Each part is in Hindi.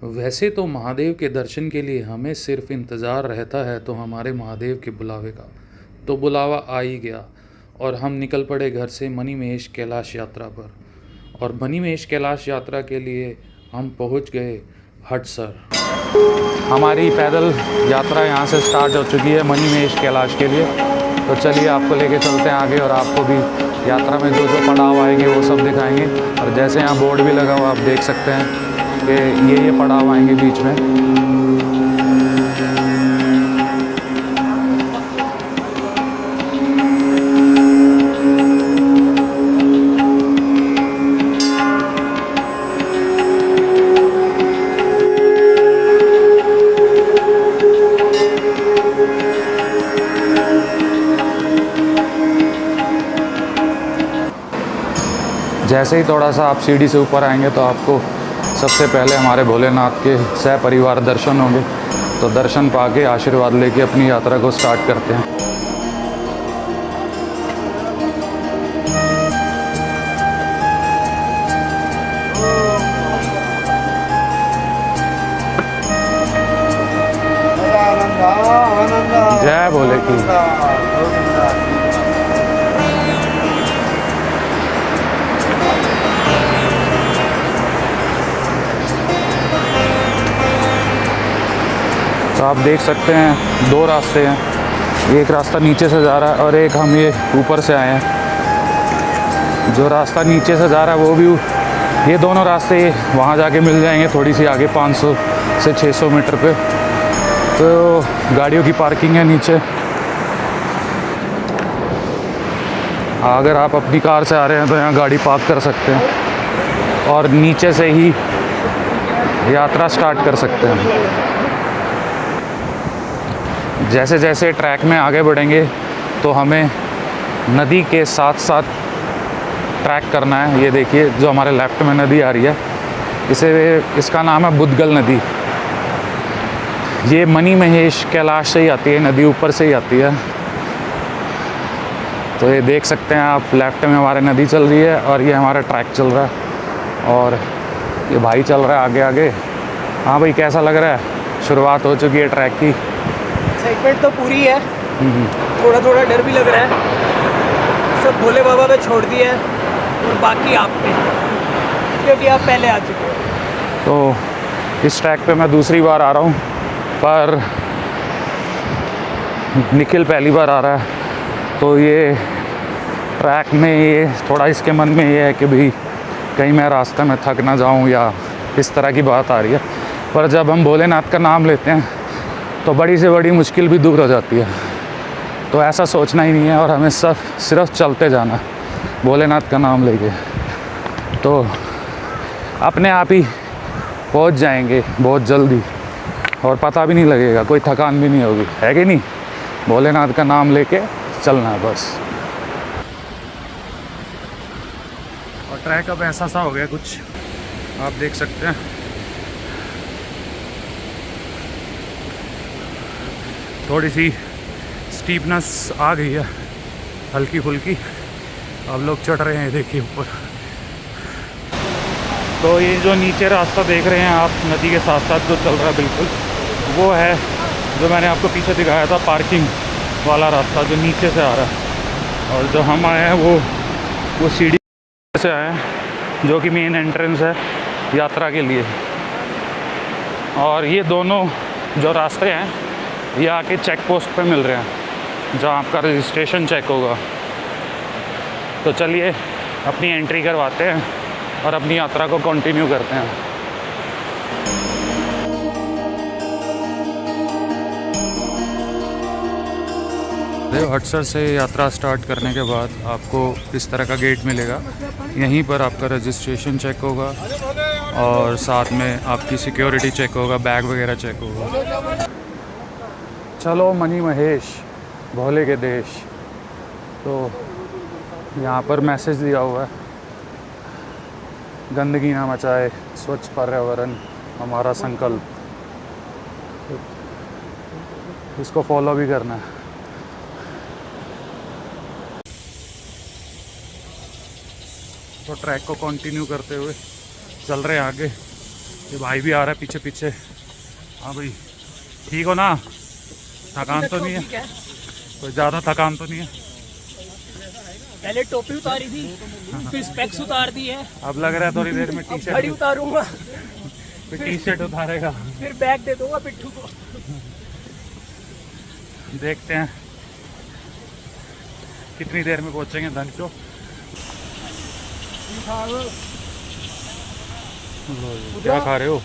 वैसे तो महादेव के दर्शन के लिए हमें सिर्फ इंतज़ार रहता है तो हमारे महादेव के बुलावे का। तो बुलावा आ ही गया और हम निकल पड़े घर से मणिमहेश कैलाश यात्रा पर। और मणिमहेश कैलाश यात्रा के लिए हम पहुंच गए हटसर। हमारी पैदल यात्रा यहाँ से स्टार्ट हो चुकी है मणिमहेश कैलाश के लिए। तो चलिए आपको लेके चलते हैं आगे और आपको भी यात्रा में जो जो पड़ाव आएंगे वो सब दिखाएंगे। और जैसे यहाँ बोर्ड भी लगा हुआ आप देख सकते हैं कि ये पड़ाव आएंगे बीच में। जैसे ही थोड़ा सा आप सीढ़ी से ऊपर आएंगे तो आपको सबसे पहले हमारे भोलेनाथ के सहपरिवार दर्शन होंगे। तो दर्शन पाके आशीर्वाद लेके अपनी यात्रा को स्टार्ट करते हैं। जय भोले की। तो आप देख सकते हैं दो रास्ते हैं, एक रास्ता नीचे से जा रहा है और एक हम ये ऊपर से आए हैं। जो रास्ता नीचे से जा रहा है वो भी, ये दोनों रास्ते वहाँ जाके मिल जाएंगे थोड़ी सी आगे 500 से 600 मीटर पे। तो गाड़ियों की पार्किंग है नीचे। अगर आप अपनी कार से आ रहे हैं तो यहाँ गाड़ी पार्क कर सकते हैं और नीचे से ही यात्रा स्टार्ट कर सकते हैं। जैसे जैसे ट्रैक में आगे बढ़ेंगे तो हमें नदी के साथ साथ ट्रैक करना है। ये देखिए जो हमारे लेफ्ट में नदी आ रही है, इसका नाम है बुदगल नदी। ये मणिमहेश कैलाश से ही आती है, नदी ऊपर से ही आती है। तो ये देख सकते हैं आप, लेफ्ट में हमारे नदी चल रही है और ये हमारा ट्रैक चल रहा है और ये भाई चल रहा है आगे आगे। हाँ भाई, कैसा लग रहा है? शुरुआत हो चुकी है ट्रैक की। एक्साइटमेंट तो पूरी है, थोड़ा थोड़ा डर भी लग रहा है। सब भोले बाबा पे छोड़ दिया है और बाकी आप पे, क्योंकि आप पहले आ चुके हो। तो इस ट्रैक पे मैं दूसरी बार आ रहा हूँ, पर निखिल पहली बार आ रहा है। तो ये ट्रैक में ये थोड़ा इसके मन में ये है कि भाई कहीं मैं रास्ते में थक ना जाऊँ या इस तरह की बात आ रही है। पर जब हम भोलेनाथ का नाम लेते हैं तो बड़ी से बड़ी मुश्किल भी दूर हो जाती है। तो ऐसा सोचना ही नहीं है और हमें सिर्फ चलते जाना है भोलेनाथ का नाम लेके। तो अपने आप ही पहुंच जाएंगे बहुत जल्दी और पता भी नहीं लगेगा, कोई थकान भी नहीं होगी, है कि नहीं? भोलेनाथ का नाम लेके चलना है बस। और ट्रैक अब ऐसा सा हो गया कुछ, आप देख सकते हैं। थोड़ी सी स्टीपनेस आ गई है, हल्की फुल्की। अब लोग चढ़ रहे हैं, देखिए ऊपर। तो ये जो नीचे रास्ता देख रहे हैं आप, नदी के साथ साथ जो चल रहा है बिल्कुल, वो है जो मैंने आपको पीछे दिखाया था, पार्किंग वाला रास्ता जो नीचे से आ रहा है। और जो हम आए हैं वो सीढ़ी से आए हैं, जो कि मेन एंट्रेंस है यात्रा के लिए। और ये दोनों जो रास्ते हैं ये आके चेक पोस्ट पे मिल रहे हैं, जहाँ आपका रजिस्ट्रेशन चेक होगा। तो चलिए अपनी एंट्री करवाते हैं और अपनी यात्रा को कंटिन्यू करते हैं। हटसर से यात्रा स्टार्ट करने के बाद आपको इस तरह का गेट मिलेगा। यहीं पर आपका रजिस्ट्रेशन चेक होगा और साथ में आपकी सिक्योरिटी चेक होगा, बैग वगैरह चेक होगा। चलो मणिमहेश भोले के देश। तो यहाँ पर मैसेज दिया हुआ है, गंदगी ना मचाए, स्वच्छ पर्यावरण हमारा संकल्प। इसको फॉलो भी करना है। तो ट्रैक को कंटिन्यू करते हुए चल रहे हैं आगे ये भाई भी आ रहा है पीछे पीछे। हाँ भाई, ठीक हो ना? थकान तो नहीं है? ठीक है। कोई ज़्यादा थकान तो नहीं है? पहले टोपी उतारी थी, फिर स्पेक्स उतार दी है, अब लग रहा है थोड़ी देर में टी अब घड़ी शर्ट, उतारूंगा, फिर टी शर्ट उतारेगा। फिर बैग दे दूंगा पिट्ठू को। देखते हैं कितनी देर में पहुंचेंगे धनचो। क्या खा रहे हो?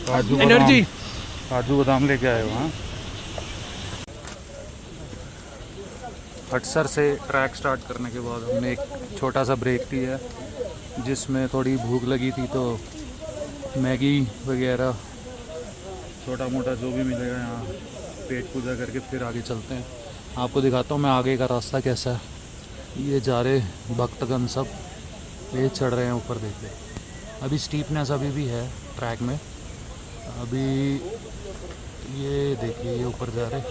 काजू एनर्जी। बादाम, काजू बादाम लेके आए हो? हाँ। हटसर से ट्रैक स्टार्ट करने के बाद हमने एक छोटा सा ब्रेक लिया है, जिसमें थोड़ी भूख लगी थी तो मैगी वगैरह छोटा मोटा जो भी मिलेगा यहाँ पेट पूजा करके फिर आगे चलते हैं। आपको दिखाता हूँ मैं आगे का रास्ता कैसा है। ये जा रहे भक्तगण सब, ये चढ़ रहे हैं ऊपर, देखते। अभी स्टीपनेस अभी भी है ट्रैक में। अभी ये देखिए ये ऊपर जा रहे,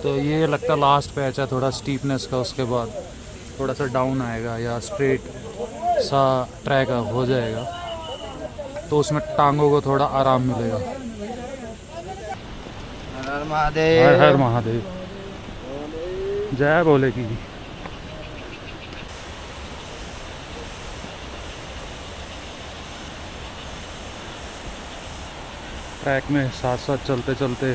तो ये लगता लास्ट पैच है थोड़ा स्टीपनेस का। उसके बाद थोड़ा सा डाउन आएगा या स्ट्रेट सा ट्रैक हो जाएगा, तो उसमें टांगों को थोड़ा आराम मिलेगा। हर महादेव। हर हर महादेव, जय बोले की। ट्रैक में साथ साथ चलते चलते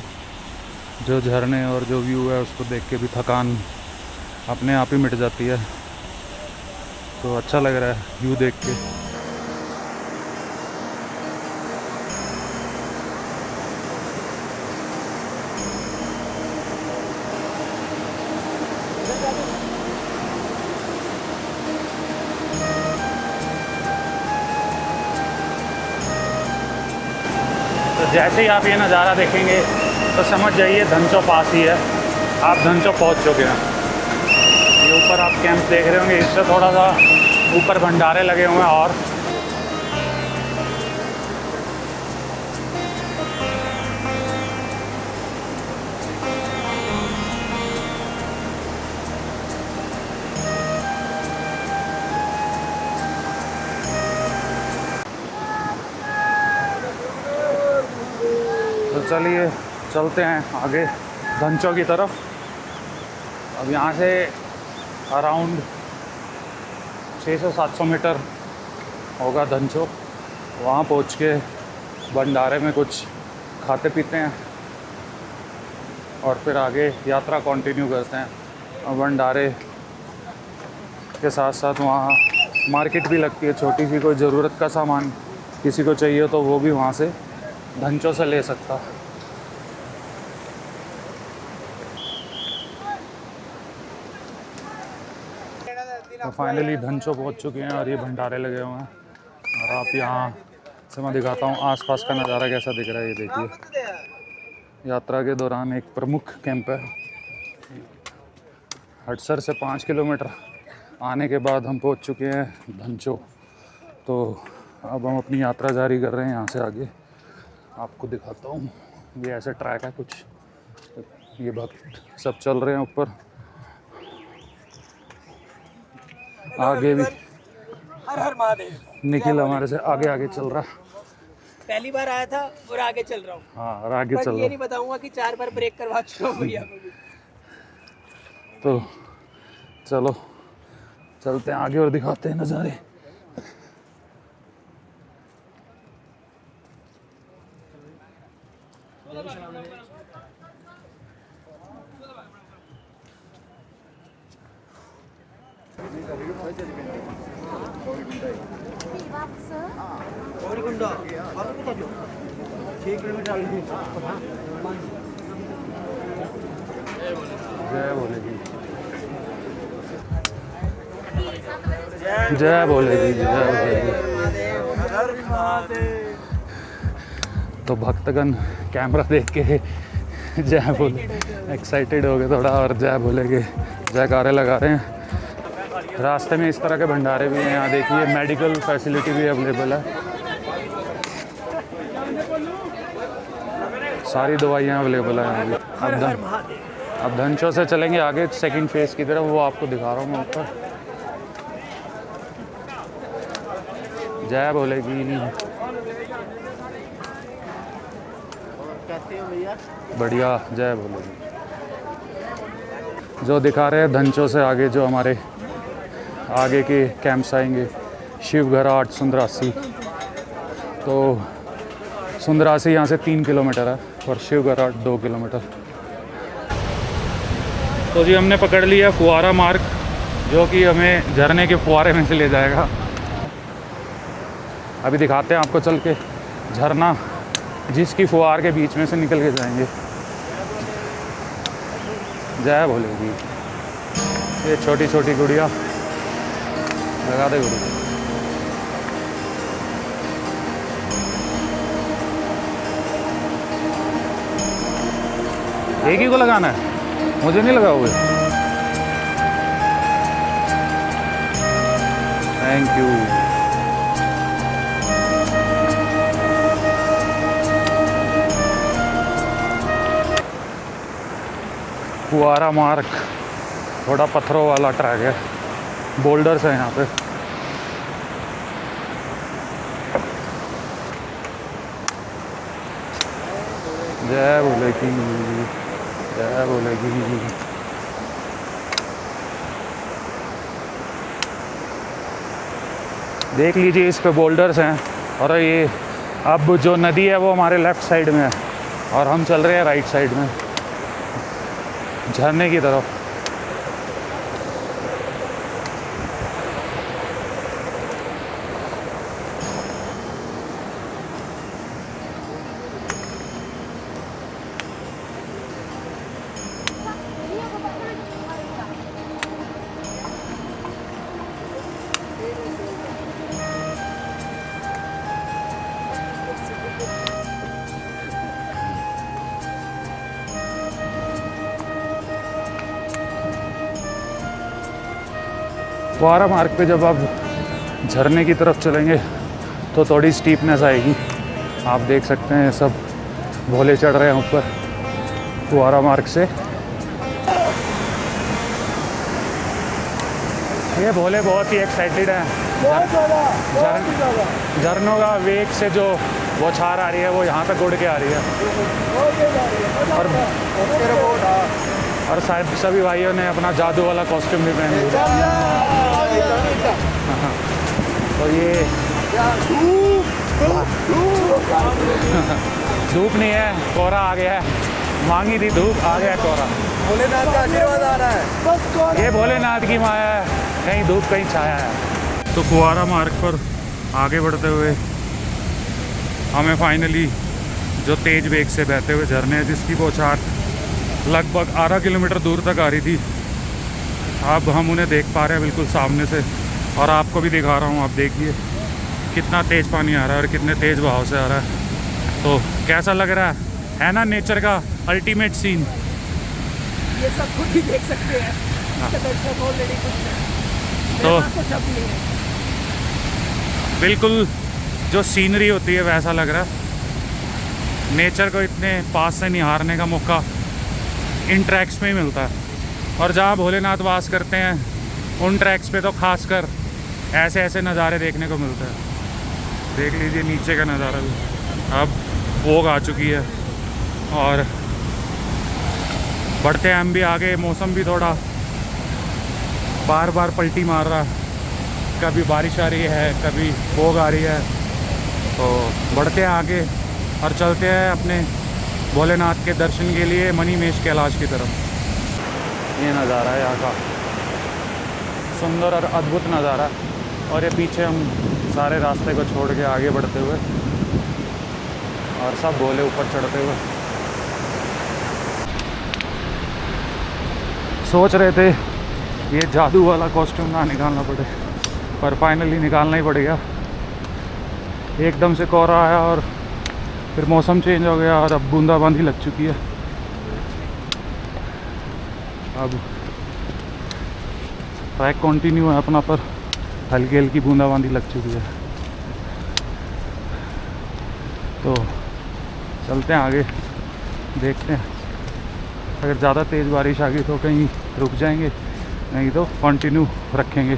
जो झरने और जो व्यू है उसको देख के भी थकान अपने आप ही मिट जाती है, तो अच्छा लग रहा है व्यू देख के। तो जैसे ही आप ये नज़ारा देखेंगे तो समझ जाइए धनचो पास ही है, आप धनचो पहुंच चुके हैं। ये ऊपर आप कैंप देख रहे होंगे, इससे थोड़ा सा ऊपर भंडारे लगे हुए हैं। और तो चलिए चलते हैं आगे धनचो की तरफ। अब यहाँ से अराउंड 600-700 मीटर होगा धनचो। वहाँ पहुँच के भंडारे में कुछ खाते पीते हैं और फिर आगे यात्रा कंटिन्यू करते हैं। और भंडारे के साथ साथ वहाँ मार्केट भी लगती है छोटी सी, कोई ज़रूरत का सामान किसी को चाहिए तो वो भी वहाँ से धनचो से ले सकता। तो फाइनली धनचो पहुँच चुके हैं और ये भंडारे लगे हुए हैं। और आप यहाँ से मैं दिखाता हूँ आसपास का नज़ारा कैसा दिख रहा है। ये देखिए यात्रा के दौरान एक प्रमुख कैंप है। हटसर से 5 किलोमीटर आने के बाद हम पहुँच चुके हैं धनचो। तो अब हम अपनी यात्रा जारी कर रहे हैं यहाँ से आगे। आपको दिखाता हूँ, ये ऐसे ट्रैक है कुछ, ये भक्त सब चल रहे हैं ऊपर। आगे भी हर हर महादेव। निखिल हमारे से आगे आगे चल रहा। पहली बार आया था और आगे चल रहा हूँ, हाँ, और आगे पर चल ये रहा। नहीं बताऊंगा कि 4 बार ब्रेक करवा चुका हूँ भैया को भी। तो चलो चलते हैं आगे और दिखाते हैं नज़ारे। गौरीकुंड 6 किलोमीटर जय बोलेगी, जय बोलेगी, जय बोलेगी। तो भक्तगण कैमरा देख के जय बोले एक्साइटेड हो गए थोड़ा और जय बोलेगे जयकारे लगा रहे हैं। रास्ते में इस तरह के भंडारे भी हैं। यहाँ देखिए मेडिकल फैसिलिटी भी अवेलेबल है, सारी दवाइयाँ अवेलेबल हैं अभी। अब धनचो से चलेंगे आगे सेकंड फेज़ की तरफ, वो आपको दिखा रहा हूँ मैं ऊपर। जय बोलेगी। कैसे हो भैया? बढ़िया, जय बोलेगी। जो दिखा रहे हैं धनचो से आगे जो हमारे आगे के कैंप्स आएंगे, शिवघराट, सुंदरासी। तो सुंदरासी यहाँ से 3 किलोमीटर है और शिवघराट 2 किलोमीटर। तो जी हमने पकड़ लिया फुआरा मार्ग, जो कि हमें झरने के फुआरे में से ले जाएगा। अभी दिखाते हैं आपको चल के झरना, जिसकी फुआर के बीच में से निकल के जाएंगे। जय बोलेगी। ये छोटी छोटी गुड़िया लगा दे गुड़िया। एक ही को लगाना है, मुझे नहीं लगा हुए। Thank you. फुआरा मार्ग थोड़ा पत्थरों वाला ट्रैक है, बोल्डर्स है यहाँ पे। जय बोलेगी, जय बोलेगी। देख लीजिए इस पे बोल्डर्स हैं। और ये अब जो नदी है वो हमारे लेफ़्ट साइड में है और हम चल रहे हैं राइट साइड में झरने की तरफ। फुआरा मार्ग पे जब आप झरने की तरफ चलेंगे तो थोड़ी स्टीपनेस आएगी। आप देख सकते हैं सब भोले चढ़ रहे हैं ऊपर फुआरा मार्ग से। ये भोले बहुत ही एक्साइटेड हैं। झरनों का वेग से जो बौछार आ रही है वो यहाँ तक उड़ के आ रही है। और शायद सभी भाइयों ने अपना जादू वाला कॉस्ट्यूम भी पहन लिया। तो ये धूप नहीं है, कोहरा आ गया है। मांगी थी धूप, आ गया कोहरा। भोलेनाथ का आशीर्वाद आ रहा है। बस ये भोलेनाथ की माया है, कहीं धूप कहीं छाया है। तो फुआरा मार्ग पर आगे बढ़ते हुए हमें फाइनली जो तेज वेग से बहते हुए झरने हैं, जिसकी बौछार लगभग 12 किलोमीटर दूर तक आ रही थी, अब हम उन्हें देख पा रहे हैं बिल्कुल सामने से। और आपको भी दिखा रहा हूँ, आप देखिए कितना तेज़ पानी आ रहा है और कितने तेज़ बहाव से आ रहा है। तो कैसा लग रहा है ना नेचर का अल्टीमेट सीन। ये सब खुद ही देख सकते हैं। इसके दर्शक ऑलरेडी कुछ है। तो कुछ अब नहीं है। बिल्कुल जो सीनरी होती है वैसा लग रहा है। नेचर को इतने पास से निहारने का मौका इन ट्रैक्स में ही मिलता है। और जहाँ भोलेनाथ वास करते हैं उन ट्रैक्स पे तो खासकर ऐसे ऐसे नज़ारे देखने को मिलते हैं। देख लीजिए नीचे का नज़ारा भी। अब फोग आ चुकी है और बढ़ते हैं हम भी आगे। मौसम भी थोड़ा बार बार पलटी मार रहा, कभी बारिश आ रही है, कभी फोग आ रही है। तो बढ़ते हैं आगे और चलते हैं अपने भोलेनाथ के दर्शन के लिए मणिमेश कैलाश की तरफ। ये नज़ारा है यहाँ का, सुंदर और अद्भुत नज़ारा। और ये पीछे हम सारे रास्ते को छोड़ के आगे बढ़ते हुए और सब भोले ऊपर चढ़ते हुए। सोच रहे थे ये जादू वाला कॉस्ट्यूम ना निकालना पड़े, पर फाइनली निकालना ही पड़ेगा। एकदम से कोहरा आया और फिर मौसम चेंज हो गया और अब बूंदाबांदी लग चुकी है। अब ट्रैक कंटिन्यू है अपना, पर हल्की हल्की बूंदाबांदी लग चुकी है। तो चलते हैं आगे, देखते हैं। अगर ज़्यादा तेज़ बारिश आ गई तो कहीं रुक जाएंगे, नहीं तो कंटिन्यू रखेंगे।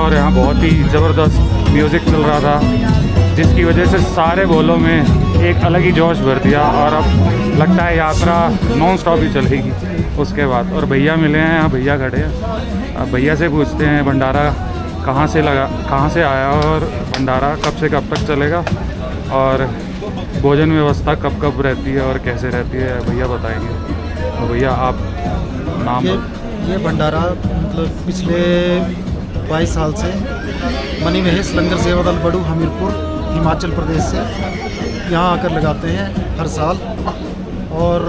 और यहाँ बहुत ही ज़बरदस्त म्यूज़िक चल रहा था, जिसकी वजह से सारे बोलों में एक अलग ही जोश भर दिया। और अब लगता है यात्रा नॉन स्टॉप ही चलेगी उसके बाद। और भैया मिले हैं, यहाँ भैया खड़े हैं। अब भैया से पूछते हैं भंडारा कहाँ से आया और भंडारा कब से कब तक चलेगा, और भोजन व्यवस्था कब कब रहती है और कैसे रहती है, भैया बताएंगे। तो भैया आप नाम ये भंडारा मतलब पिछले 22 साल से मनी महेश लंगर सेवा दल बड़ू हमीरपुर हिमाचल प्रदेश से यहाँ आकर लगाते हैं हर साल। और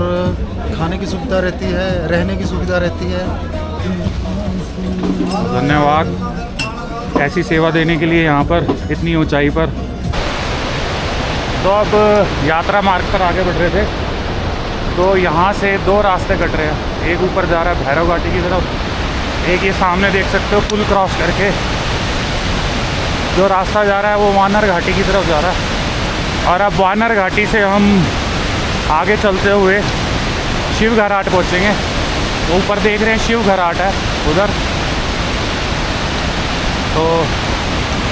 खाने की सुविधा रहती है, रहने की सुविधा रहती है। धन्यवाद ऐसी सेवा देने के लिए यहाँ पर इतनी ऊंचाई पर। तो अब यात्रा मार्ग पर आगे बढ़ रहे थे, तो यहाँ से 2 रास्ते कट रहे हैं। एक ऊपर जा रहा है भैरव घाटी की तरफ, एक ये सामने देख सकते हो पुल क्रॉस करके जो रास्ता जा रहा है वो वानर घाटी की तरफ जा रहा है। और अब वानर घाटी से हम आगे चलते हुए शिव घराट पहुँचेंगे। ऊपर देख रहे हैं शिव घराट है उधर। तो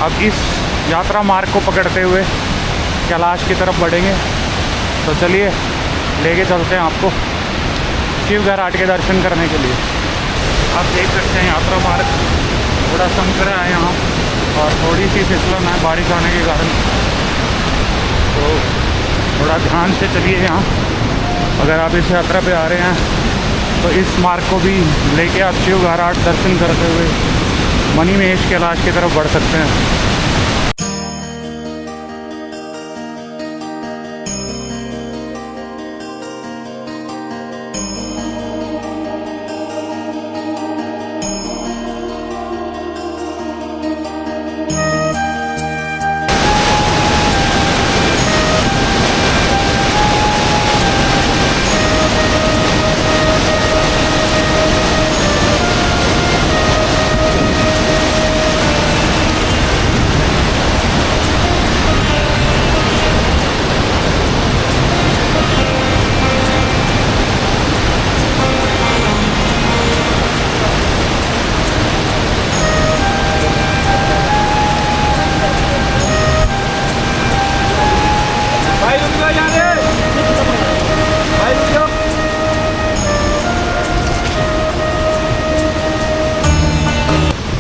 अब इस यात्रा मार्ग को पकड़ते हुए कैलाश की तरफ बढ़ेंगे। तो चलिए लेके चलते हैं आपको शिव घराट के दर्शन करने के लिए। आप देख सकते हैं यात्रा मार्ग थोड़ा संकरा है यहाँ और थोड़ी सी फिसलन है बारिश आने के कारण। तो थोड़ा ध्यान से चलिए यहाँ। अगर आप इस यात्रा पे आ रहे हैं तो इस मार्ग को भी लेके आप शिव घराट दर्शन करते हुए मनी महेश कैलाश की तरफ बढ़ सकते हैं।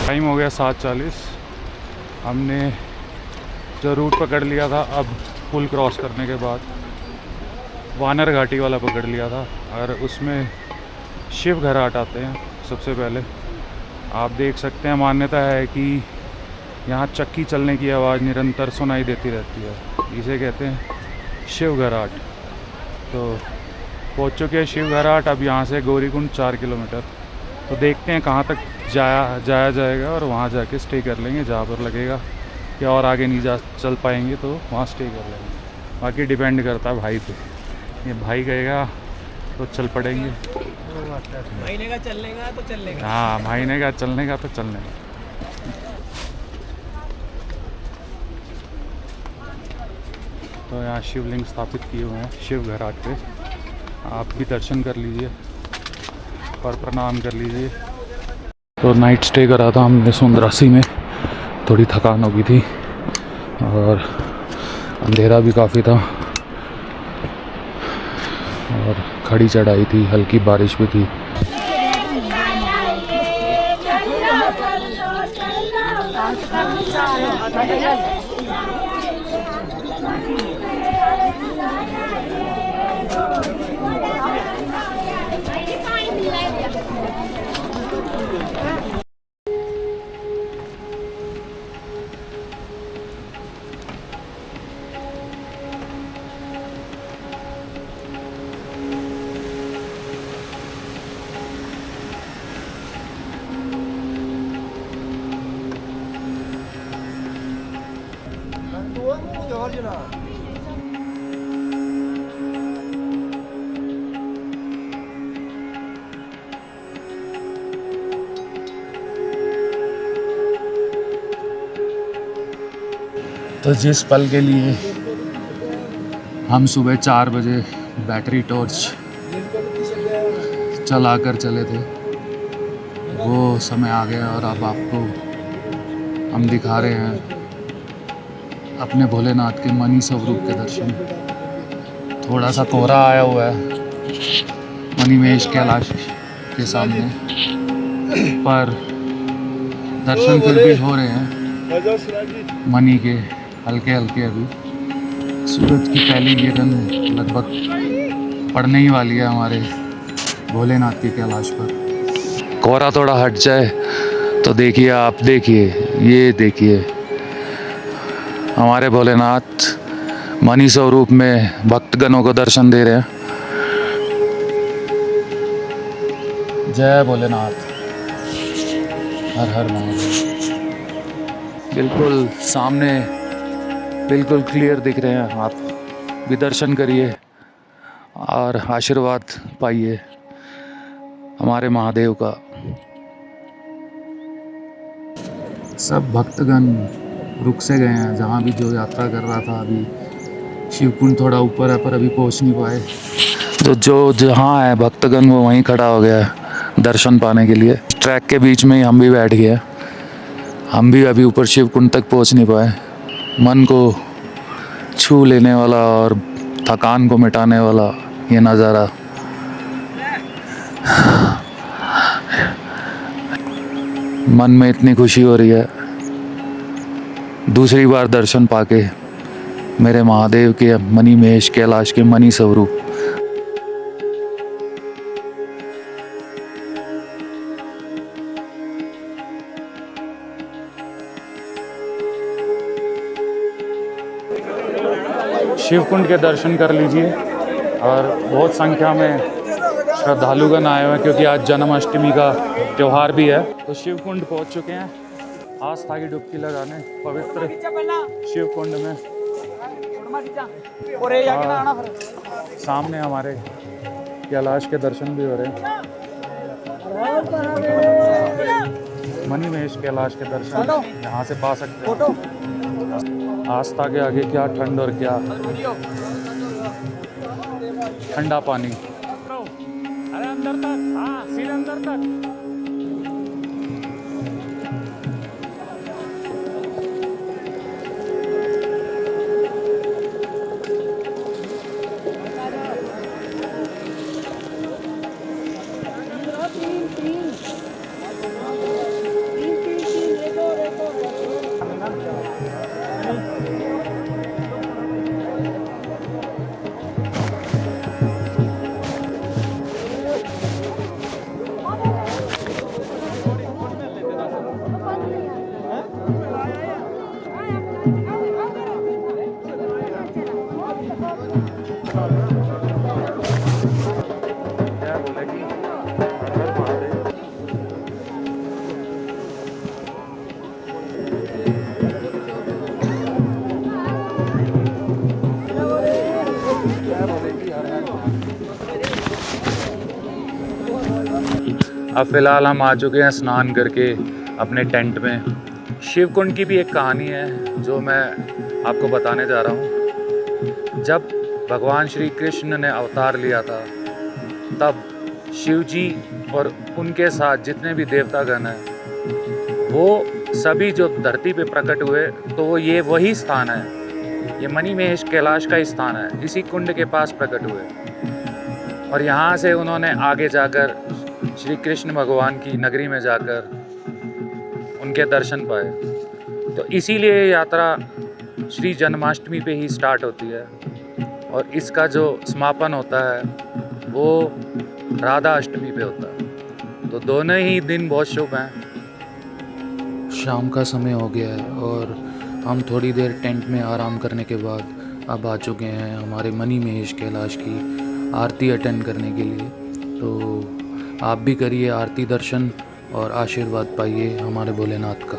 टाइम हो गया 7:40। हमने जो रूट पकड़ लिया था, अब पुल क्रॉस करने के बाद वानर घाटी वाला पकड़ लिया था और उसमें शिव घराट आते हैं सबसे पहले। आप देख सकते हैं मान्यता है कि यहाँ चक्की चलने की आवाज़ निरंतर सुनाई देती रहती है, इसे कहते हैं शिव घराट। तो पहुँच चुके हैं शिव घराट। अब यहाँ से गौरीकुंड 4 किलोमीटर। तो देखते हैं कहाँ तक जाया जाएगा और वहाँ जाके स्टे कर लेंगे। जहाँ पर लगेगा कि और आगे नहीं चल पाएंगे तो वहाँ स्टे कर लेंगे। बाकी डिपेंड करता है भाई पे। ये भाई कहेगा तो चल पड़ेंगे, महीने का चलने का तो चलने का। हाँ महीने का चलने का तो चलने का। तो यहाँ शिवलिंग स्थापित किए हुए हैं शिव घराट पे। आप भी दर्शन कर लीजिए और प्रणाम कर लीजिए। तो नाइट स्टे करा था हमने सुंदरासी में। थोड़ी थकान हो गई थी और अंधेरा भी काफ़ी था और खड़ी चढ़ाई थी, हल्की बारिश भी थी। तो जिस पल के लिए हम सुबह 4 बजे बैटरी टॉर्च चला कर चले थे, वो समय आ गया और अब आपको हम दिखा रहे हैं अपने भोलेनाथ के मणि स्वरूप के दर्शन। थोड़ा सा कोहरा आया हुआ है मणिमहेश कैलाश के सामने, पर दर्शन फिर भी हो रहे हैं मणि के हल्के हल्के। अभी सूरज की पहली किरण लगभग पड़ने ही वाली है हमारे भोलेनाथ के कैलाश पर। कोहरा थोड़ा हट जाए तो देखिए, आप देखिए, ये देखिए हमारे भोलेनाथ मणि स्वरूप में भक्तगणों को दर्शन दे रहे हैं। जय भोलेनाथ, हर हर महादेव। बिल्कुल सामने बिल्कुल क्लियर दिख रहे हैं, आप भी दर्शन करिए और आशीर्वाद पाइए हमारे महादेव का। सब भक्तगण रुक से गए हैं जहाँ भी जो यात्रा कर रहा था। अभी शिवकुंड थोड़ा ऊपर है पर अभी पहुँच नहीं पाए। जो जहाँ है भक्तगण वो वहीं खड़ा हो गया है दर्शन पाने के लिए। ट्रैक के बीच में ही हम भी बैठ गए। हम भी अभी ऊपर शिवकुंड तक पहुँच नहीं पाए। मन को छू लेने वाला और थकान को मिटाने वाला ये नज़ारा। मन में इतनी खुशी हो रही है दूसरी बार दर्शन पाके मेरे महादेव के मणिमहेश कैलाश के मणि स्वरूप। शिवकुंड के दर्शन कर लीजिए। और बहुत संख्या में श्रद्धालुगण आए हुए हैं क्योंकि आज जन्माष्टमी का त्यौहार भी है। तो शिवकुंड पहुंच चुके हैं आस्था की डुबकी लगाने पवित्र शिवकुंड में। और सामने हमारे कैलाश के दर्शन भी हो रहे हैं। मणिमहेश कैलाश के दर्शन यहाँ से पा सकते हैं। आस्था के आगे क्या ठंड और क्या ठंडा पानी। अरे अंदर तक, हाँ सीधे अंदर तक। अब फ़िलहाल हम आ चुके हैं स्नान करके अपने टेंट में। शिवकुंड की भी एक कहानी है जो मैं आपको बताने जा रहा हूँ। जब भगवान श्री कृष्ण ने अवतार लिया था तब शिव जी और उनके साथ जितने भी देवतागण हैं वो सभी जो धरती पे प्रकट हुए तो वो ये वही स्थान है, ये मणिमहेश कैलाश का ही स्थान है। इसी कुंड के पास प्रकट हुए और यहाँ से उन्होंने आगे जाकर श्री कृष्ण भगवान की नगरी में जाकर उनके दर्शन पाए। तो इसीलिए ये यात्रा श्री जन्माष्टमी पे ही स्टार्ट होती है और इसका जो समापन होता है वो राधा अष्टमी पे होता है। तो दोनों ही दिन बहुत शुभ हैं। शाम का समय हो गया है और हम थोड़ी देर टेंट में आराम करने के बाद अब आ चुके हैं हमारे मणिमहेश कैलाश की आरती अटेंड करने के लिए। तो आप भी करिए आरती दर्शन और आशीर्वाद पाइए हमारे भोलेनाथ का।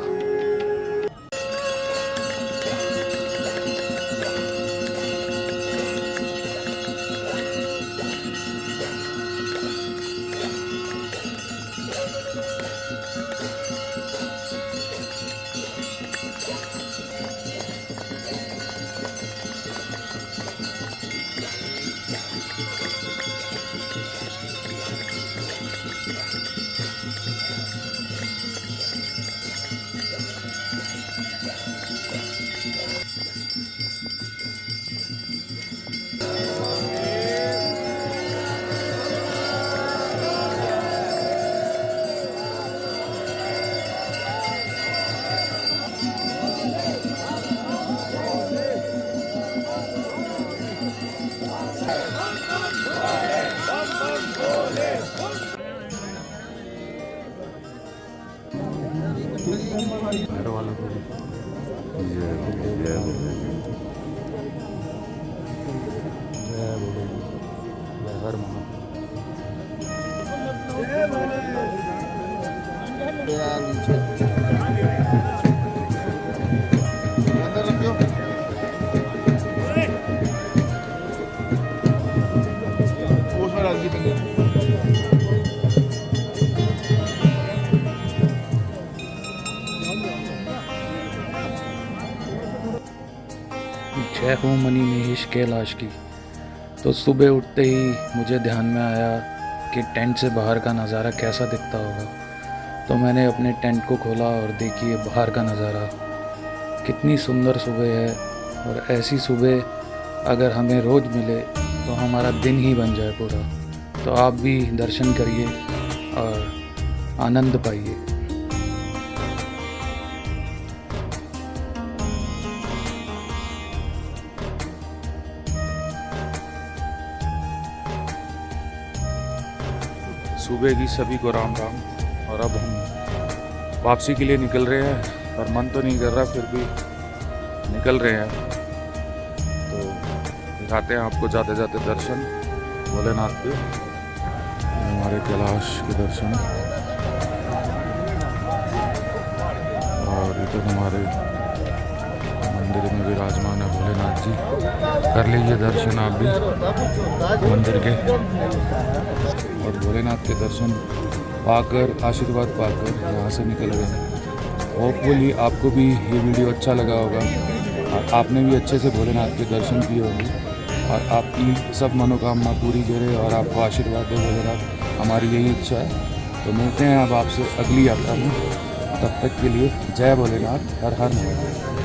घर वालों को जय भोले जय भोले जय भोले जय हर महादेव। जय हो मनी महेश कैलाश की। तो सुबह उठते ही मुझे ध्यान में आया कि टेंट से बाहर का नज़ारा कैसा दिखता होगा। तो मैंने अपने टेंट को खोला और देखिए बाहर का नज़ारा कितनी सुंदर सुबह है। और ऐसी सुबह अगर हमें रोज़ मिले तो हमारा दिन ही बन जाए पूरा। तो आप भी दर्शन करिए और आनंद पाइए। सुबह की सभी को राम राम। और अब हम वापसी के लिए निकल रहे हैं और मन तो नहीं कर रहा, फिर भी निकल रहे हैं। तो दिखाते हैं आपको जाते जाते दर्शन भोलेनाथ के, हमारे कैलाश के दर्शन। और इधर हमारे मंदिर में विराजमान है भोलेनाथ जी। कर लीजिए दर्शन आप भी मंदिर के। और भोलेनाथ के दर्शन पाकर, आशीर्वाद पाकर यहाँ से निकल गए हैं। होपफुली आपको भी ये वीडियो अच्छा लगा होगा और आपने भी अच्छे से भोलेनाथ के दर्शन किए होंगे और आपकी सब मनोकामना पूरी करे और आपको आशीर्वाद दे भोलेनाथ। हमारी यही इच्छा है। तो मिलते हैं अब आपसे अगली यात्रा में। तब तक के लिए जय भोलेनाथ, हर हर महादेव।